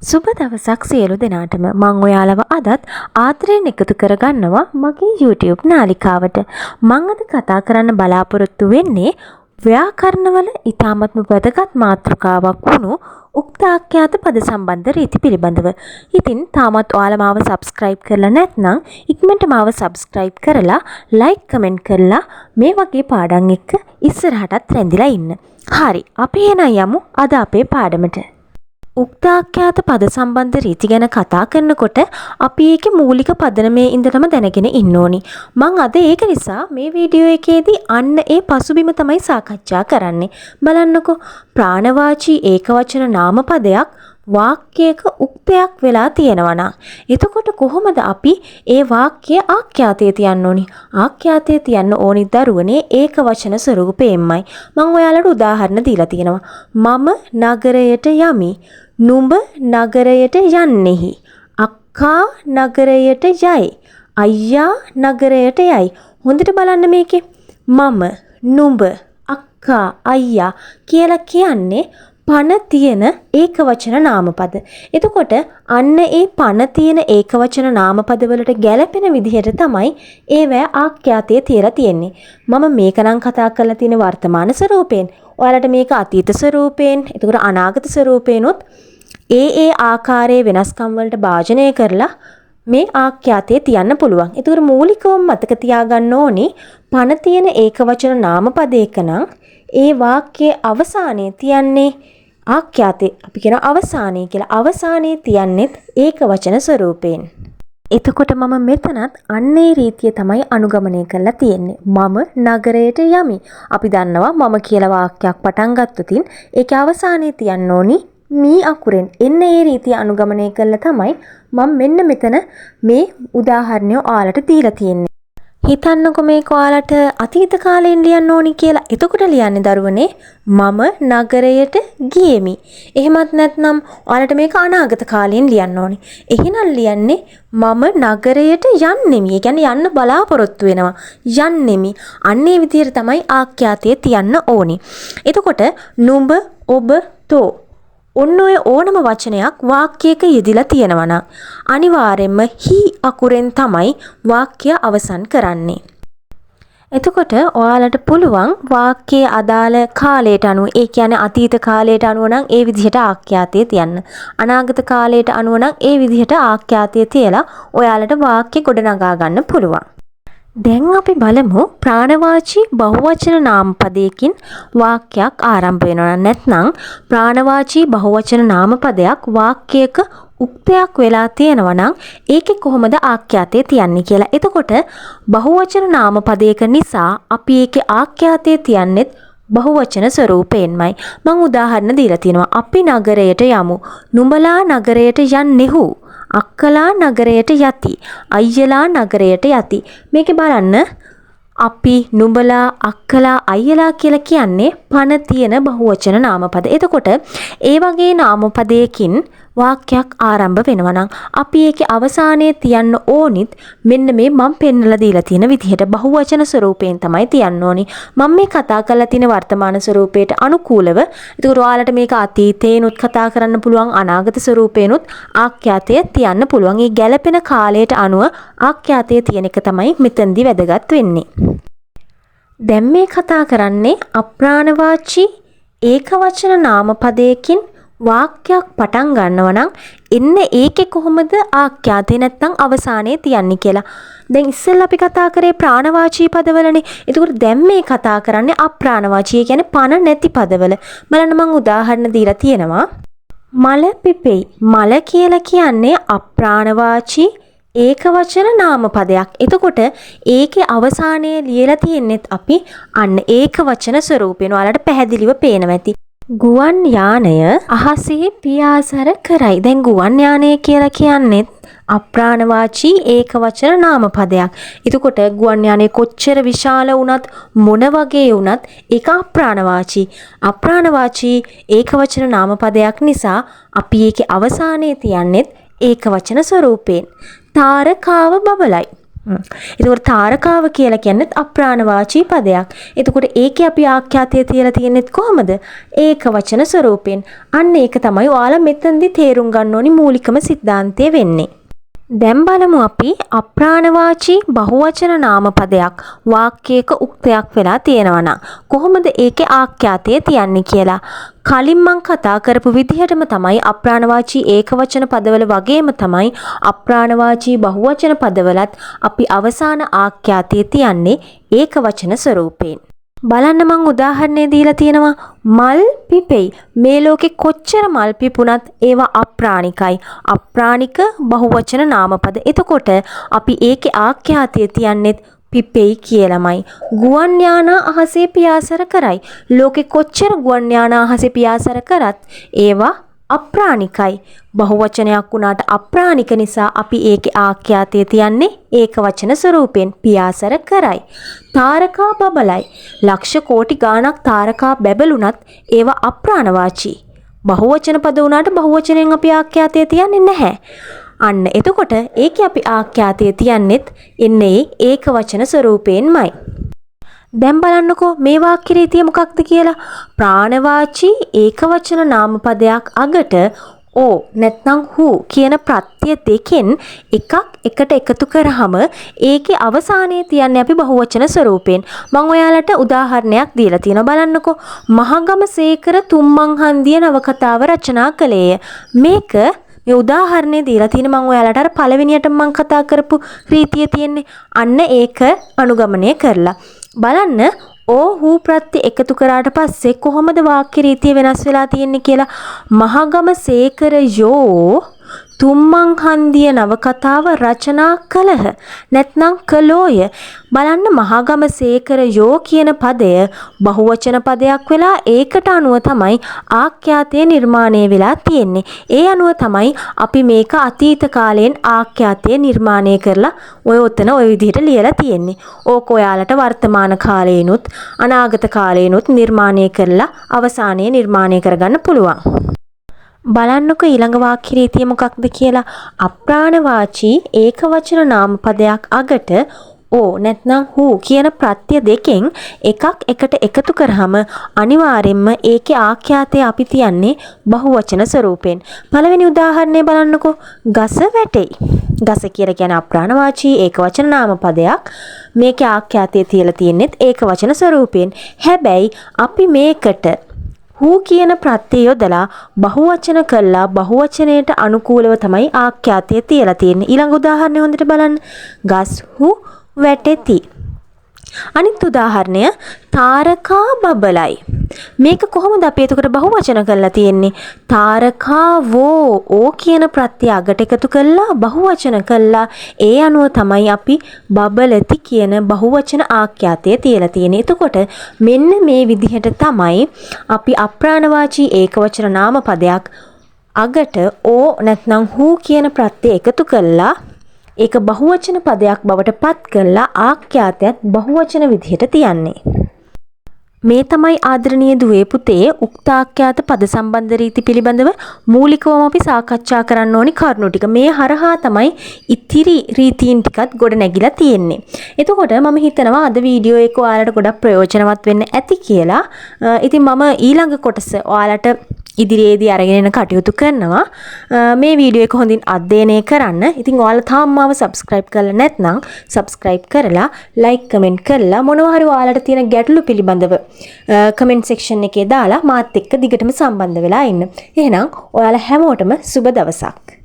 සුබ දවසක් සියලු දෙනාටම. මං ඔයාලව අදත් ආදරයෙන් එකතු කරගන්නවා මගේ YouTube නාලිකාවට. මං අද කතා කරන්න බලාපොරොත්තු වෙන්නේ ව්‍යාකරණවල ඉතාමත්ම වැදගත් මාතෘකාවක් වුණු උක්තාක්‍යාත පද සම්බන්ධ රීති පිළිබඳව. ඉතින් තාමත් ඔයාලා මාව subscribe කරලා නැත්නම් ඉක්මනට මාව subscribe කරලා like comment කරලා මේ වගේ පාඩම් එක්ක ඉස්සරහටත් රැඳිලා ඉන්න. හරි, අපි එහෙනම් යමු අද අපේ පාඩමට. උක්තාක්‍යාත පද සම්බන්ධ රීති ගැන කතා කරනකොට අපි ඒකේ මූලික පදනමේ ඉඳලම දැනගෙන ඉන්න ඕනි. මම අද ඒක නිසා මේ වීඩියෝ එකේදී අන්න ඒ පසුබිම තමයි සාකච්ඡා කරන්නේ. බලන්නකෝ, ප්‍රාණවාචී ඒකවචන නාමපදයක් වාක්‍යයක උක්තයක් වෙලා තියෙනවා නම් එතකොට කොහොමද අපි ඒ වාක්‍යය ආඛ්‍යාතයේ තියන්න ඕනි? ආඛ්‍යාතයේ තියන්න ඕනි දරුවනේ ඒකවචන ස්වරූපයෙන්මයි. මම ඔයාලට උදාහරණ දීලා තියෙනවා. මම නගරයට යමි. නුඹ නගරයට යන්නේහි. අක්කා නගරයට යයි. අයියා නගරයට යයි. හොඳට බලන්න මේකේ. මම, නුඹ, අක්කා, අයියා කියලා කියන්නේ පන තියෙන ඒකවචන නාමපද. එතකොට අන්න ඒ පන තියෙන ඒකවචන නාමපද වලට ගැලපෙන විදිහට තමයි ඒවැ ආඛ්‍යාතයේ තියලා තියෙන්නේ. මම මේක නම් කතා කරලා තියෙන වර්තමාන ස්වරූපයෙන්. ඔයාලට මේක අතීත ස්වරූපයෙන්, එතකොට අනාගත ස්වරූපේනොත් ඒ ආකාරයේ වෙනස්කම් වලට භාජනය කරලා මේ ආඛ්‍යාතයේ තියන්න පුළුවන්. එතකොට මූලිකවම මතක තියාගන්න ඕනේ පන තියෙන ඒකවචන නාමපදයක නම් ඒ වාක්‍යයේ අවසානයේ තියන්නේ ආඛ්‍යාතේ. අපි කියන අවසානයේ කියලා. අවසානයේ තියන්නේත් ඒකවචන ස්වරූපයෙන්. එතකොට මම මෙතනත් අන්නේ රීතිය තමයි අනුගමනය කරලා තියෙන්නේ. මම නගරයට යමි. අපි දන්නවා මම කියලා වාක්‍යයක් පටන් ගත්තොතින් ඒකේ අවසානයේ තියන්න ඕනි මී අකුරෙන්. එන්න ඒ රීතිය අනුගමනය කරලා තමයි මම මෙන්න මෙතන මේ උදාහරණය ඔයාලට දීලා තියෙන්නේ. හිතන්නකො මේක ඔයාලට අතීත කාලයෙන් ලියන්න ඕනි කියලා. එතකොට ලියන්නේ දරුවනේ මම නගරයට ගියෙමි. එහෙමත් නැත්නම් ඔයාලට මේක අනාගත කාලයෙන් ලියන්න ඕනි. එහෙනම් ලියන්නේ මම නගරයට යන්නෙමි. ඒ කියන්නේ යන්න බලාපොරොත්තු වෙනවා. යන්නෙමි. අන්නේ විදිහට තමයි ආඛ්‍යාතයේ තියන්න ඕනි. එතකොට නුඹ, ඔබ, තෝ ඔන්න ඔය ඕනම වචනයක් වාක්‍යයක යෙදිලා තියෙනවා නම් අනිවාර්යෙන්ම හි අකුරෙන් තමයි වාක්‍ය අවසන් කරන්නේ. එතකොට ඔයාලට පුළුවන් වාක්‍යයේ අදාළ කාලයට අනුව, ඒ කියන්නේ අතීත කාලයට අනුව නම් ඒ විදිහට ආඛ්‍යාතයේ තියන්න. අනාගත කාලයට අනුව නම් ඒ විදිහට ආඛ්‍යාතයේ තියලා ඔයාලට වාක්‍ය ගොඩනගා ගන්න පුළුවන්. දැන් අපි බලමු ප්‍රාණවාචී බහුවචන නාමපදයකින් වාක්‍යයක් ආරම්භ වෙනවා. නැත්නම් ප්‍රාණවාචී බහුවචන නාමපදයක් වාක්‍යයක උක්තයක් වෙලා තියෙනවා නම් ඒකේ කොහොමද ආඛ්‍යාතයේ තියන්නේ කියලා. එතකොට බහුවචන නාමපදයක නිසා අපි ඒකේ ආඛ්‍යාතයේ තියන්නේත් බහුවචන ස්වරූපයෙන්මයි. මම උදාහරණ දීලා තියෙනවා. අපි නගරයට යමු. නුඹලා නගරයට යන්නේහු. අක්කලා නගරයට යති. අයියලා නගරයට යති. මේකේ බලන්න අපි, නුඹලා, අක්කලා, අයියලා කියලා කියන්නේ පන තියෙන බහුවචන නාමපද. එතකොට ඒ වගේ නාමපදයකින් වාක්‍යයක් ආරම්භ වෙනවා නම් අපි ඒකේ අවසානයේ තියන්න ඕනිත් මෙන්න මේ මම පෙන්නලා දීලා තියෙන විදිහට බහුවචන ස්වරූපයෙන් තමයි තියන්න ඕනි. මම මේ කතා කරලා තියෙන වර්තමාන ස්වරූපයට අනුකූලව. ඒකට ඔයාලට මේක අතීතේනොත් කතා කරන්න පුළුවන්, අනාගත ස්වරූපේනොත් ආඛ්‍යාතය තියන්න පුළුවන්. ඒ ගැළපෙන කාලයට අනුව ආඛ්‍යාතය තියෙන එක තමයි මෙතනදී වැදගත් වෙන්නේ. දැන් මේ කතා කරන්නේ අප්‍රාණවාචී ඒකවචන නාමපදයකින් වාක්‍යයක් පටන් ගන්නවා නම් එන්න ඒකේ කොහොමද ආඛ්‍යාතේ නැත්නම් අවසානයේ තියන්නේ කියලා. දැන් ඉස්සෙල්ලා අපි කතා කරේ ප්‍රාණවාචී පදවලනේ. ඒකෝර දැන් මේ කතා කරන්නේ අප්‍රාණවාචී, කියන්නේ පණ නැති පදවල. බලන්න මම උදාහරණ දීලා තියෙනවා. මල පිපෙයි. මල කියලා කියන්නේ අප්‍රාණවාචී ඒකවචන නාමපදයක්. එතකොට ඒකේ අවසානයේ ලියලා තියෙන්නේත් අපි අන්න ඒකවචන ස්වරූපේන. ඔයාලට පැහැදිලිව පේනවා ඇති. ගුවන් යානය අහසේ පියාසර කරයි. දැන් ගුවන් යානය කියලා කියන්නේත් අප්‍රාණවාචී ඒකවචන නාමපදයක්. එතකොට ගුවන් යානය කොච්චර විශාල වුණත්, මොන වගේ වුණත් ඒක අප්‍රාණවාචී. අප්‍රාණවාචී ඒකවචන නාමපදයක් නිසා අපි ඒකේ අවසානයේ තියන්නේත් ඒකවචන ස්වරූපයෙන්. තාරකාව බබලයි. එතකොට තාරකාව කියලා කියන්නේත් අප්‍රාණවාචී පදයක්. එතකොට ඒකේ අපි ආඛ්‍යාතය තියලා තියෙන්නේත් කොහමද? ඒක වචන ස්වරූපෙන්. අන්න ඒක තමයි ඔයාලා මෙතනදී තේරුම් ගන්න ඕනි මූලිකම સિદ્ધාන්තය වෙන්නේ. දැන් බලමු අපි අප්‍රාණවාචී බහුවචන නාමපදයක් වාක්‍යයක උක්තයක් වෙලා තියෙනවා නම් කොහොමද ඒකේ ආඛ්‍යාතය තියන්නේ කියලා. කලින් මං කතා කරපු විදිහටම තමයි අප්‍රාණවාචී ඒකවචන පදවල වගේම තමයි අප්‍රාණවාචී බහුවචන පදවලත් අපි අවසාන ආඛ්‍යාතය තියන්නේ ඒකවචන ස්වරූපයෙන්. බලන්න මං උදාහරණයක් දීලා තියෙනවා. මල් පිපෙයි. මේ ලෝකේ කොච්චර මල් පිපුණත් ඒවා අප්‍රාණිකයි. අප්‍රාණික බහුවචන නාමපද. එතකොට අපි ඒකේ ආඛ්‍යාතය තියන්නේ පිපෙයි කියලාමයි. ගුවන් යානා අහසේ පියාසර කරයි. ලෝකේ කොච්චර ගුවන් යානා අහසේ පියාසර කරත් ඒවා අප්‍රාණිකයි. බහුවචනයක් වුණාට අප්‍රාණික නිසා අපි ඒකේ ආඛ්‍යාතය තියන්නේ ඒකවචන ස්වරූපයෙන් පියාසර කරයි. තාරකා බබලයි. ලක්ෂ කෝටි ගාණක් තාරකා බැබළුණත් ඒවා අප්‍රාණවාචී. බහුවචන පද වුණාට බහුවචනයෙන් අපි ආඛ්‍යාතය තියන්නේ නැහැ. අන්න එතකොට ඒකේ අපි ආඛ්‍යාතය තියන්නෙත් එන්නේ ඒකවචන ස්වරූපයෙන්මයි. දැන් බලන්නකෝ මේ වාක්‍ය රීතිය මොකක්ද කියලා. ප්‍රාණවාචී ඒකවචන නාමපදයක් අගට ඕ නැත්නම් හු කියන ප්‍රත්‍ය දෙකෙන් එකක් එකට එකතු කරාම ඒකේ අවසානයේ තියන්නේ අපි බහුවචන ස්වරූපයෙන්. මම ඔයාලට උදාහරණයක් දීලා තියෙනවා බලන්නකෝ. මහගමසේකර තුම්මන් හන්දිය නවකතාව රචනා කළේය. මේක මේ උදාහරණේ දීලා තියෙන මම ඔයාලට අර පළවෙනියට මම කතා කරපු රීතිය තියෙන්නේ. අන්න ඒක අනුගමනය කරලා බලන්න ඕ හූ ප්‍රත්‍ය එකතු කරාට පස්සේ කොහොමද වාක්‍ය රීතිය වෙනස් වෙලා තියෙන්නේ කියලා. මහගමසේකරයෝ තුම්මන් හන්දිය නවකතාව රචනා කළහ නැත්නම් කළෝය. බලන්න මහගමසේකරයෝ කියන පදය බහුවචන පදයක් වෙලා ඒකට අනුව තමයි ආඛ්‍යාතය නිර්මාණය වෙලා තියෙන්නේ. ඒ අනුව තමයි අපි මේක අතීත කාලයෙන් ආඛ්‍යාතය නිර්මාණය කරලා ඔය ඔතන ඔය විදිහට ලියලා තියෙන්නේ. ඕක ඔයාලට වර්තමාන කාලේනොත් අනාගත කාලේනොත් නිර්මාණය කරලා අවසානයේ නිර්මාණය කරගන්න පුළුවන්. බලන්නකො ඊළඟ වාක්‍ය රීතිය මොකක්ද කියලා. අප්‍රාණවාචී ඒකවචන නාමපදයක් අගට ඕ නැත්නම් හූ කියන ප්‍රත්‍ය දෙකෙන් එකක් එකට එකතු කරාම අනිවාර්යෙන්ම ඒකේ ආඛ්‍යාතය අපි තියන්නේ බහුවචන ස්වරූපයෙන්. පළවෙනි උදාහරණය බලන්නකො. ගස වැටෙයි. ගස කියලා කියන්නේ අප්‍රාණවාචී ඒකවචන නාමපදයක්. මේකේ ආඛ්‍යාතය තියලා තියෙන්නේත් ඒකවචන ස්වරූපයෙන්. හැබැයි අපි මේකට හූ කියන ප්‍රත්‍ය යොදලා බහුවචන කළා බහුවචනයට අනුකූලව තමයි ආඛ්‍යාතය තියලා තියෙන්නේ. ඊළඟ උදාහරණය හොඳට බලන්න. ගස් හු වැටෙති. අනිත් උදාහරණය තාරකා බබලයි. මේක කොහොමද අපි එතකොට බහුවචන කරලා තියෙන්නේ? තාරකාවෝ ඕ කියන ප්‍රත්‍ය අගට එකතු කළා බහුවචන කළා. ඒ අනුව තමයි අපි බබලති කියන බහුවචන ආඛ්‍යාතය තියලා තියෙන්නේ. එතකොට මෙන්න මේ විදිහට තමයි අපි අප්‍රාණවාචී ඒකවචන නාමපදයක් අගට ඕ නැත්නම් හූ කියන ප්‍රත්‍ය එකතු කළා ඒක බහුවචන පදයක් බවට පත් කරලා ආඛ්‍යාතයත් බහුවචන විදිහට තියන්නේ. මේ තමයි ආදරණීය දුවේ පුතේ උක්තාඛ්‍යාත පද සම්බන්ධ රීති පිළිබඳව මූලිකවම අපි සාකච්ඡා කරන්න ඕනි කරුණු ටික. මේ හරහා තමයි ඉතිරි රීතීන් ටිකත් ගොඩ නැගිලා තියෙන්නේ. එතකොට මම හිතනවා අද වීඩියෝ එක ඔයාලට ගොඩක් ප්‍රයෝජනවත් වෙන්න ඇති කියලා. ඉතින් මම ඊළඟ කොටස ඔයාලට ඉදිරියේදී අරගෙන යන කටයුතු කරනවා. මේ වීඩියෝ එක හොඳින් අධ්‍යයනය කරන්න. ඉතින් ඔයාලා තාම මාව subscribe කරලා නැත්නම් subscribe කරලා like comment කරලා මොනවා හරි ඔයාලට තියෙන ගැටලු පිළිබඳව comment section එකේ දාලා මාත් එක්ක දිගටම සම්බන්ධ වෙලා ඉන්න. එහෙනම් ඔයාලා හැමෝටම සුබ දවසක්.